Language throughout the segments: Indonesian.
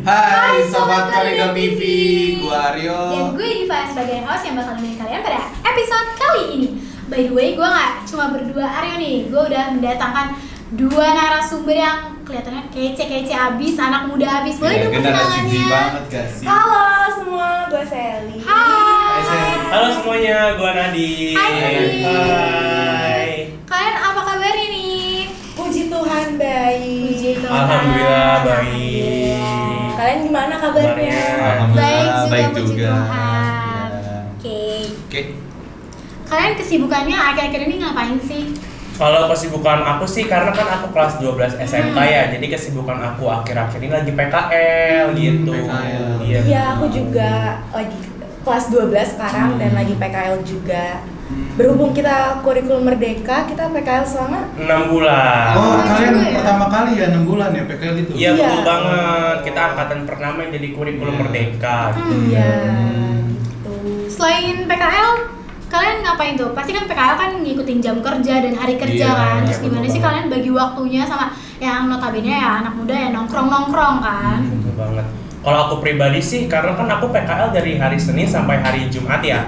Hai Sobat Koridor TV, gue Aryo dan gue Diva sebagai host yang bakal nemenin kalian pada episode kali ini. By the way, gue gak cuma berdua Aryo nih, gue udah mendatangkan dua narasumber yang kelihatannya kece-kece abis, anak muda abis. Boleh dong kenalannya? banget gak sih? Halo semua, gue Sally. Hai. Halo semuanya, gue Nadi. Hai, Nadi. Hai. Kalian apa kabarnya nih? Puji Tuhan baik. Puji Tuhan. Alhamdulillah baik. Alhamdulillah. Kalian gimana kabarnya? Baik juga, baik puji juga. Tuhan. Ya. Oke. Kalian kesibukannya akhir-akhir ini ngapain sih? Kalau kesibukan aku sih, karena kan aku kelas 12 SMK ya, jadi kesibukan aku akhir-akhir ini lagi PKL gitu. PKL. Iya, aku juga lagi kelas 12 sekarang dan lagi PKL juga. Berhubung kita kurikulum merdeka, kita PKL selama 6 bulan. Oh, kalian juga ya? pertama kali ya 6 bulan ya PKL itu? Iya, Iya. betul banget. Kita angkatan pertama yang jadi kurikulum Iya. merdeka gitu. Iya, gitu. Selain PKL, kalian ngapain tuh? Pasti kan PKL kan ngikutin jam kerja dan hari kerja Iya, kan. Terus iya, gimana betul sih banget. kalian bagi waktunya sama yang notabene ya anak muda ya nongkrong-nongkrong kan? Betul banget. Kalau aku pribadi sih, karena kan aku PKL dari hari Senin sampai hari Jumat ya.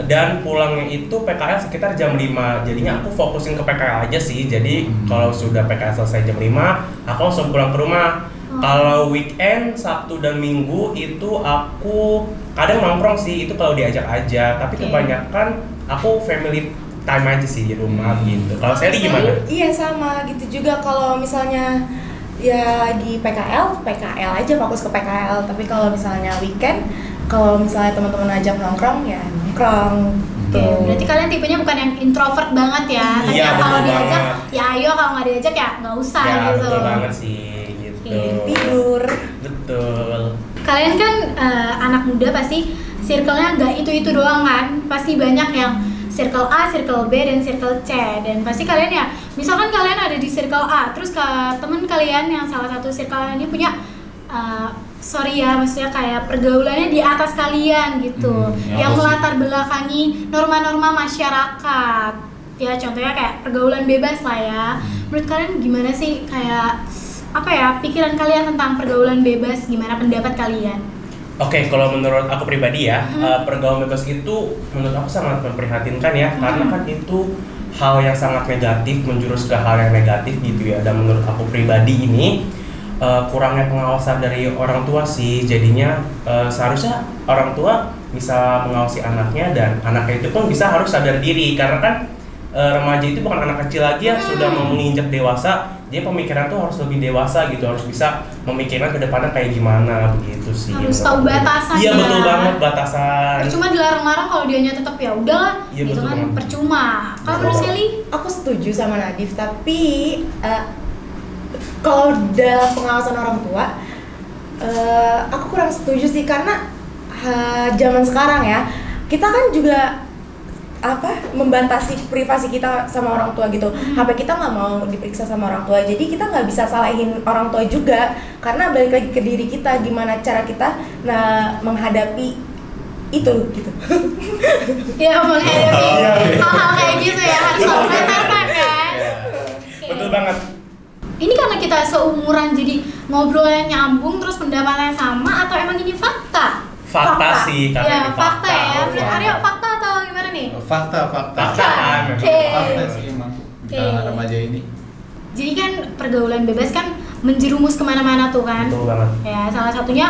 Dan pulangnya itu PKL sekitar jam 5. Jadinya aku fokusin ke PKL aja sih. Jadi kalau sudah PKL selesai jam 5, aku langsung pulang ke rumah. Kalau weekend, Sabtu dan Minggu itu aku kadang nongkrong sih, itu kalau diajak aja. Tapi Oke. kebanyakan aku family time aja sih di rumah gitu. Kalau Sally gimana? Iya sama gitu juga kalau misalnya ya di PKL aja fokus ke PKL. Tapi kalau misalnya weekend, kalau misalnya teman-teman ajak nongkrong ya nongkrong. Oke, Tuh. berarti kalian tipenya bukan yang introvert banget ya. Tapi Iya, kalau betul diajak banget. ya ayo, kalau nggak diajak ya nggak usah Ya gitu. betul banget sih gitu. Oke, Tidur. Betul. Kalian kan anak muda pasti circle-nya nggak itu doang kan? Pasti banyak yang circle A, circle B, dan circle C. Dan pasti kalian ya, misalkan kalian ada di circle A, terus ke temen kalian yang salah satu circle ini punya sorry ya, maksudnya kayak pergaulannya di atas kalian gitu, yang apa sih? melatar belakangi norma-norma masyarakat. Ya contohnya kayak pergaulan bebas lah ya. Menurut kalian gimana sih kayak apa ya pikiran kalian tentang pergaulan bebas? Gimana pendapat kalian? Oke, kalau menurut aku pribadi ya, pergaulan bebas itu menurut aku sangat memprihatinkan ya, karena kan itu hal yang sangat negatif, menjurus ke hal yang negatif gitu ya. Dan menurut aku pribadi ini kurangnya pengawasan dari orang tua sih, jadinya seharusnya orang tua bisa mengawasi anaknya dan anaknya itu pun bisa harus sadar diri, karena kan remaja itu bukan anak kecil lagi ya, sudah mau menginjak dewasa. Dia pemikiran tuh harus lebih dewasa gitu, harus bisa memikirkan ke depannya kayak gimana begitu sih. Harus tahu batasan. Iya ya. betul banget, batasan. Percuma dilarang-larang kalau dianya tetap ya udahlah, Iya, gitu betul kan banget. percuma. Kalau menurut Sally, Aku setuju sama Nadif, tapi kalau dalam pengawasan orang tua, aku kurang setuju sih, karena zaman sekarang ya, kita kan juga membatasi privasi kita sama orang tua gitu. HP kita nggak mau diperiksa sama orang tua, jadi kita nggak bisa salahin orang tua juga, karena balik lagi ke diri kita, gimana cara kita menghadapi itu gitu. ya menghadapi hal-hal kayak gitu ya harus tahu batasan kan. Oke. Betul banget. Ini karena kita seumuran jadi ngobrolnya nyambung terus pendapatnya sama atau emang ini fakta? Fakta sih, karena Ya ini fakta ya. fakta. Aryo fakta atau gimana nih? Fakta. Fakta kan. Oke. Fakta sih emang Oke. kalangan remaja ini. Jadi kan pergaulan bebas kan menjerumus kemana-mana tuh kan. Betul banget. Ya salah satunya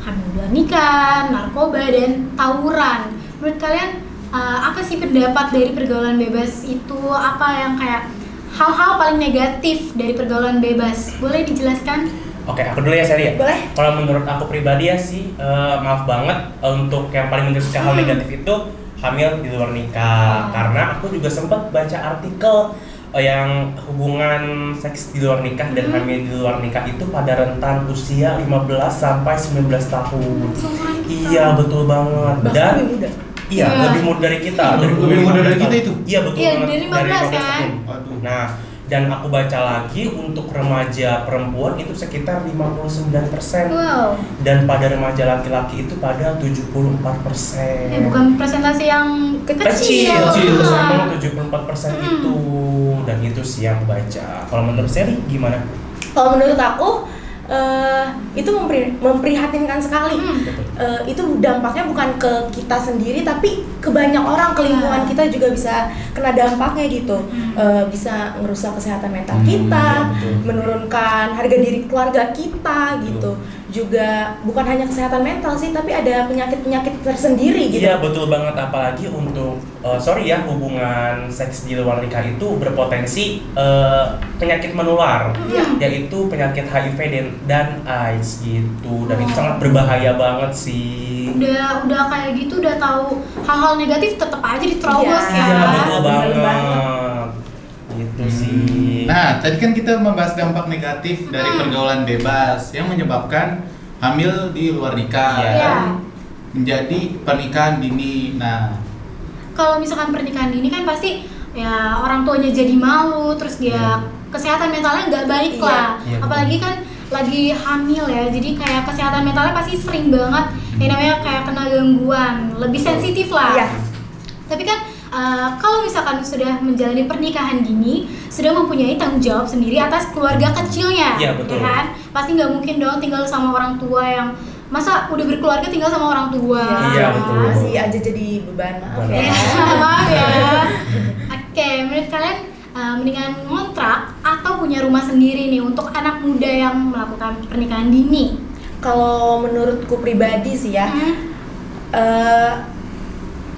hamil luar nikah, narkoba, dan tawuran. Menurut kalian apa sih pendapat dari pergaulan bebas itu? Apa yang kayak hal-hal paling negatif dari pergaulan bebas? Boleh dijelaskan? Oke, aku dulu ya Sally ya. Boleh. Kalau menurut aku pribadi ya sih, maaf banget untuk yang paling menjurus ke hal negatif itu hamil di luar nikah. Karena aku juga sempat baca artikel yang hubungan seks di luar nikah dan hamil di luar nikah itu pada rentan usia 15 sampai 19 tahun. Seumuran kita. Iya, betul banget. Bahkan Dan lebih muda. iya, Iya. lebih muda dari kita. Lebih muda dari kita itu? Iya, betul Iya, banget. dari 15 kan? tahun. Waduh. Nah, dan aku baca lagi untuk remaja perempuan itu sekitar 59%. Wow. Dan pada remaja laki-laki itu pada 74%. Bukan presentasi yang Kecil, Kecil. sama 74% itu. Dan itu sih yang aku baca. Kalau menurut Sally gimana? Kalau menurut aku itu memprihatinkan sekali. Itu dampaknya bukan ke kita sendiri tapi ke banyak orang, ke lingkungan kita juga bisa kena dampaknya gitu. Bisa merusak kesehatan mental kita, menurunkan harga diri keluarga kita gitu. Juga bukan hanya kesehatan mental sih, tapi ada penyakit-penyakit tersendiri gitu. Iya betul banget, apalagi untuk hubungan seks di luar nikah itu berpotensi penyakit menular, yaitu penyakit HIV dan AIDS gitu, dan itu sangat berbahaya banget sih. Udah kayak gitu, udah tahu hal-hal negatif tetap aja diterobos ya. Iya betul banget. Gitu sih. Nah, tadi kan kita membahas dampak negatif dari pergaulan bebas yang menyebabkan hamil di luar nikah, dan menjadi pernikahan dini. Nah, kalau misalkan pernikahan dini kan pasti ya orang tuanya jadi malu, terus dia kesehatan mentalnya nggak baik lah. Apalagi kan lagi hamil ya, jadi kayak kesehatan mentalnya pasti sering banget yang namanya kayak kena gangguan, lebih sensitif lah. Tapi kan kalau misalkan sudah menjalani pernikahan dini, sudah mempunyai tanggung jawab sendiri atas keluarga kecilnya, ya kan? Pasti nggak mungkin dong tinggal sama orang tua yang masa udah berkeluarga tinggal sama orang tua. Iya betul. Masih aja jadi beban, maaf ya. Maaf ya. Oke, menurut kalian mendingan ngontrak atau punya rumah sendiri nih untuk anak muda yang melakukan pernikahan dini? Kalau menurutku pribadi sih ya.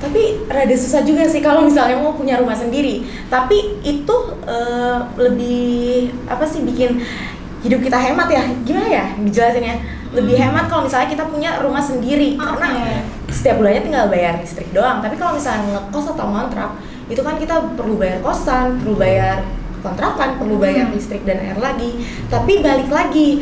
Tapi rada susah juga sih kalau misalnya mau punya rumah sendiri. Tapi itu lebih bikin hidup kita hemat ya. Gimana ya dijelasinnya? Lebih hemat kalau misalnya kita punya rumah sendiri, karena setiap bulannya tinggal bayar listrik doang. Tapi kalau misalnya ngekos atau ngontrak, itu kan kita perlu bayar kosan, perlu bayar kontrakan, perlu bayar listrik dan air lagi. Tapi balik lagi,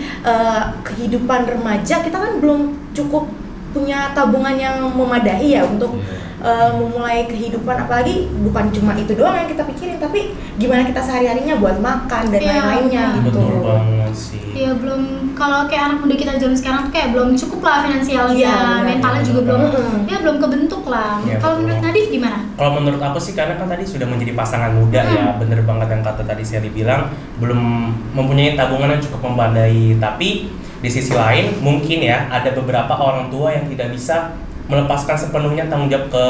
kehidupan remaja kita kan belum cukup punya tabungan yang memadai ya untuk memulai kehidupan, apalagi bukan cuma itu doang yang kita pikirin, tapi gimana kita sehari-harinya buat makan dan lain-lainnya gitu. Betul banget sih. Ya belum, kalau kayak anak muda kita zaman sekarang tuh kayak belum cukup lah finansialnya, mentalnya juga belum kebentuk lah. Kalau menurut Nadif gimana? Kalau menurut aku sih, karena kan tadi sudah menjadi pasangan muda ya, bener banget yang kata tadi Sally bilang, belum mempunyai tabungan yang cukup memadai. Tapi di sisi lain mungkin ya ada beberapa orang tua yang tidak bisa melepaskan sepenuhnya tanggung jawab ke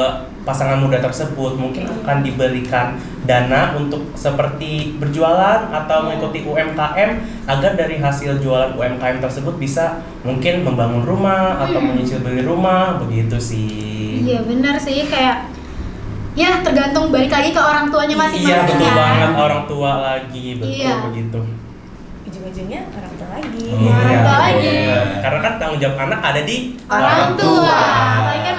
pasangan muda tersebut. Mungkin akan diberikan dana untuk seperti berjualan atau mengikuti UMKM, agar dari hasil jualan UMKM tersebut bisa mungkin membangun rumah atau menyicil beli rumah, begitu sih. Iya benar sih, kayak ya tergantung balik lagi ke orang tuanya masing-masing. Iya betul kan? banget, orang tua lagi, betul begitu. Ujung-ujungnya orang tua lagi. Orang tua lagi. Karena kan tanggung jawab anak ada di orang tua. Apalagi kan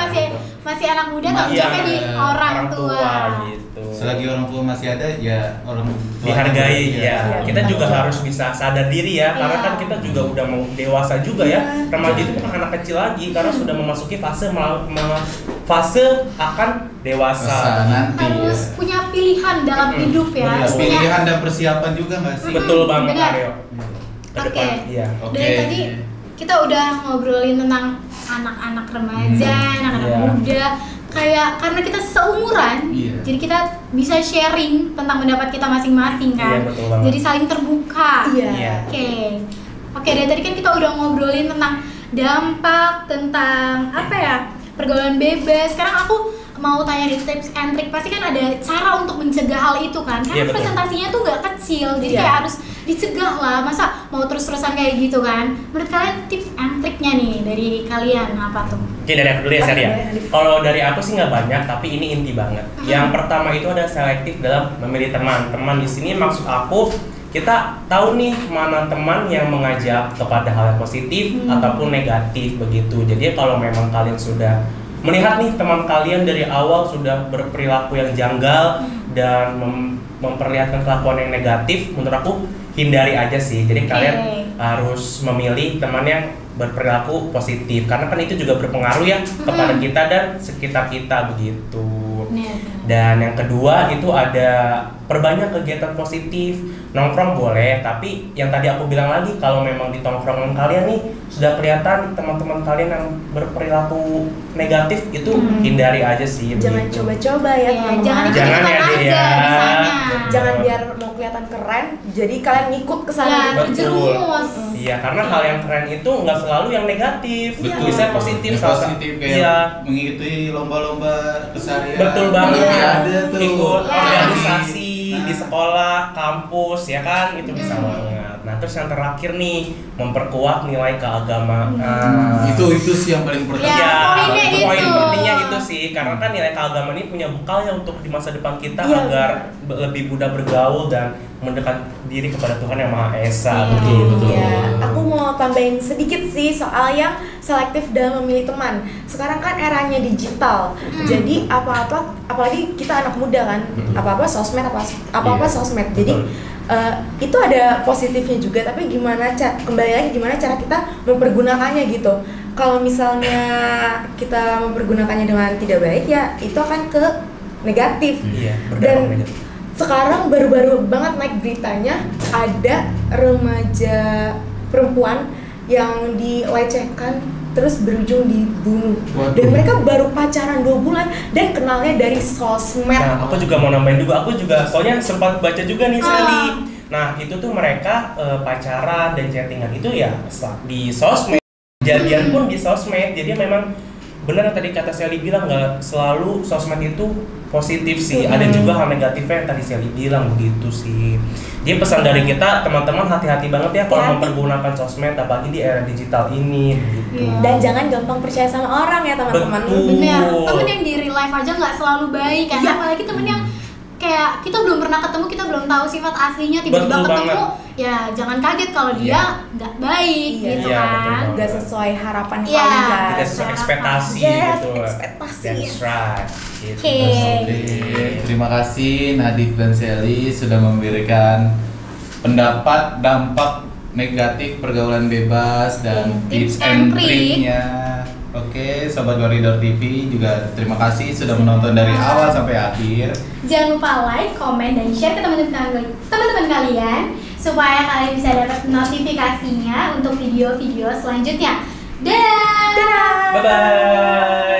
masih anak muda, tanggung jawabnya di orang tua. Gitu. Selagi orang tua masih ada, ya orang tua dihargai ya. Kita juga harus bisa sadar diri ya, karena kan kita juga udah mau dewasa juga ya. Remaja itu kan anak kecil lagi, karena sudah memasuki fase akan dewasa. Nanti harus punya pilihan dalam hidup ya. Pilihan dan persiapan juga nggak sih? Betul banget Aryo. Oke. Iya. Dari tadi kita udah ngobrolin tentang anak-anak remaja, anak-anak muda. Kayak karena kita seumuran, jadi kita bisa sharing tentang pendapat kita masing-masing kan. Betul banget. Jadi saling terbuka. Iya. Oke, dari tadi kan kita udah ngobrolin tentang dampak, tentang pergaulan bebas. Sekarang aku mau tanya di tips and trick, pasti kan ada cara untuk mencegah hal itu kan? Karena presentasinya tuh nggak kecil, jadi kayak harus dicegah lah. Masa mau terus-terusan kayak gitu kan? Menurut kalian tips and tricknya nih dari kalian apa tuh? Oke, dari aku dulu ya Sari ya. Kalau dari aku sih nggak banyak, tapi ini inti banget. Yang pertama itu ada selektif dalam memilih teman. Teman di sini maksud aku, kita tahu nih mana teman yang mengajak kepada hal yang positif ataupun negatif begitu. Jadi kalau memang kalian sudah melihat nih teman kalian dari awal sudah berperilaku yang janggal dan memperlihatkan kelakuan yang negatif, menurut aku hindari aja sih. Jadi kalian harus memilih teman yang berperilaku positif, karena kan itu juga berpengaruh ya kepada kita dan sekitar kita begitu. Dan yang kedua itu ada perbanyak kegiatan positif. Nongkrong boleh, tapi yang tadi aku bilang lagi, kalau memang di tongkrongan kalian nih sudah kelihatan teman-teman kalian yang berperilaku negatif, itu hindari aja sih. Jangan begitu. coba-coba ya teman-teman. Jangan Jangan ya, ikut-ikutan Dea. aja di sana. Jangan biar mau kelihatan keren, jadi kalian ngikut ke sana. Ya, gitu. terjerumus. Iya, karena hal yang keren itu nggak selalu yang negatif, Betul. bisa positif. Yang positif kayak Iya. mengikuti lomba-lomba keseharian. Betul banget. Olimpiade tuh. Ikut Ya. organisasi Nah. di sekolah, kampus, ya kan, itu bisa banget. Nah, terus yang terakhir nih, memperkuat nilai keagamaan. Itu sih yang paling penting. Ya, poinnya itu poin itu. pentingnya itu sih, karena kan nilai keagamaan ini punya bekal ya untuk di masa depan kita Iya, agar lebih mudah bergaul dan mendekat diri kepada Tuhan yang Maha Esa. Iya. Begitu. Iya, aku mau tambahin sedikit sih soal yang selektif dalam memilih teman. Sekarang kan eranya digital, jadi apa-apa, apalagi kita anak muda kan, apa-apa sosmed, apa-apa Iya. sosmed. Jadi itu ada positifnya juga, tapi kembali lagi gimana cara kita mempergunakannya gitu. Kalau misalnya kita mempergunakannya dengan tidak baik, ya itu akan ke negatif. Iya, Dan berdampak negatif. sekarang baru-baru banget naik beritanya, ada remaja perempuan yang dilecehkan terus berujung dibunuh. Waduh. Dan mereka baru pacaran 2 bulan dan kenalnya dari sosmed. Nah, aku juga mau nambahin juga, aku juga soalnya sempat baca juga nih Sally. Nah, itu tuh mereka pacaran dan chattingan itu ya di sosmed. Jadian pun di sosmed. Jadi memang benar yang tadi kata Sally bilang, nggak selalu sosmed itu positif sih. Ada juga hal negatifnya yang tadi Sally bilang begitu sih. Jadi pesan dari kita, teman-teman hati-hati banget ya kalau Hati-hati. mempergunakan sosmed, apalagi di era digital ini gitu. Iya. Dan jangan gampang percaya sama orang ya teman-teman. Betul. Bener, temen yang di real life aja nggak selalu baik kan, Iya. apalagi temen yang kayak kita belum pernah ketemu, kita belum tahu sifat aslinya, tiba-tiba Betul ketemu, banget. ya jangan kaget kalau dia nggak baik Iya. gitu Iya, betul kan. banget. Gak sesuai harapan Iya. kalian. Tidak sesuai ekspektasi Yes, gitu. ekspektasi. That's right. Gitu. Oke. Oke, terima kasih Nadif dan Sally sudah memberikan pendapat dampak negatif pergaulan bebas dan tips and triknya. Oke, Sobat Koridor TV juga terima kasih sudah menonton dari awal sampai akhir. Jangan lupa like, komen, dan share ke teman-teman kalian supaya kalian bisa dapat notifikasinya untuk video-video selanjutnya. Dadah! Dadah! Bye bye.